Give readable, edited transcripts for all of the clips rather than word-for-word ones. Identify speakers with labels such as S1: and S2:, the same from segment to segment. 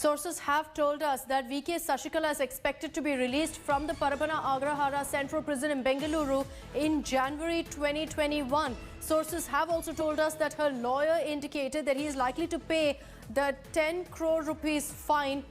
S1: Sources have told us that VK Sashikala is expected to be released from the Parabana Agrahara Central Prison in Bengaluru in January 2021. Sources have also told us that her lawyer indicated that he is likely to pay the 10 crore rupees fine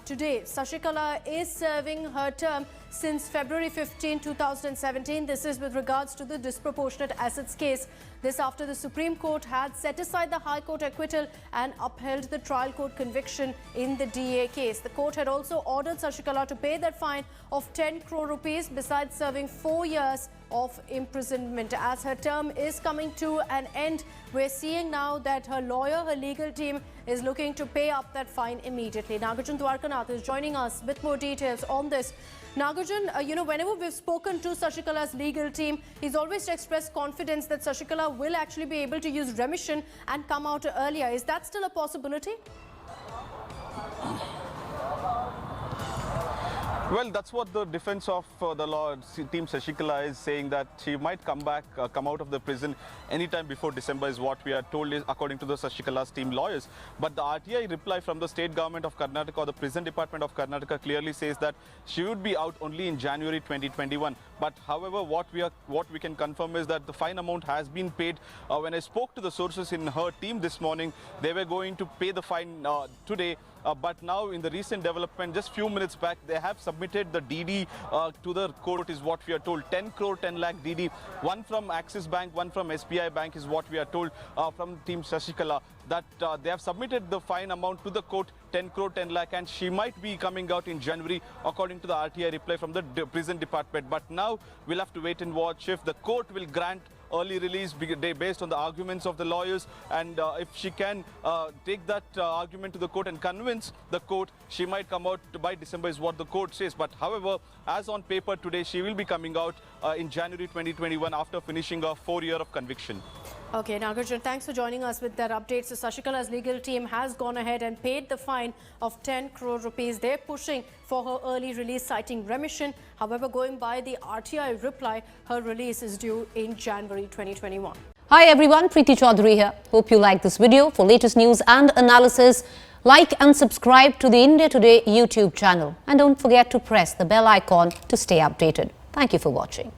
S1: today. Sashikala is serving her term since February 15, 2017. This is with regards to the disproportionate assets case. This after the Supreme Court had set aside the High Court acquittal and upheld the trial court conviction in the DA case. The court had also ordered Sashikala to pay that fine of 10 crore rupees besides serving 4 years of imprisonment. As her term is coming to an end, we're seeing now that her lawyer, her legal team is looking to pay up that fine immediately. Nagarjun Dwarkanath is joining us with more details on this. Nagarjun, whenever we've spoken to Sashikala's legal team, he's always expressed confidence that Sashikala will actually be able to use remission and come out earlier. Is that still a possibility?
S2: Well, that's what the defense of the law team Sashikala is saying, that she might come out of the prison anytime before December is what we are told, according to the Sashikala's team lawyers. But the RTI reply from the state government of Karnataka, or the prison department of Karnataka, clearly says that she would be out only in January 2021. But however, what we can confirm is that the fine amount has been paid. When I spoke to the sources in her team this morning, they were going to pay the fine today. But now, in the recent development, just few minutes back, they have submitted the DD to the court, is what we are told. 10 crore, 10 lakh DD. One from Axis Bank, one from SBI Bank is what we are told from Team Sashikala. That they have submitted the fine amount to the court, 10 crore, 10 lakh, and she might be coming out in January, according to the RTI reply from the prison department. But now, we'll have to wait and watch if the court will grant early release based on the arguments of the lawyers, and if she can take that argument to the court and convince the court, she might come out by December is what the court says. But however, as on paper today, she will be coming out in January 2021 after finishing a 4 year of conviction.
S1: Okay, Nagarjun, thanks for joining us with that update. So Sashikala's legal team has gone ahead and paid the fine of 10 crore rupees. They're pushing for her early release, citing remission. However, going by the RTI reply, her release is due in January 2021.
S3: Hi everyone, Preeti Chaudhary here. Hope you like this video. For latest news and analysis, like and subscribe to the India Today YouTube channel. And don't forget to press the bell icon to stay updated. Thank you for watching.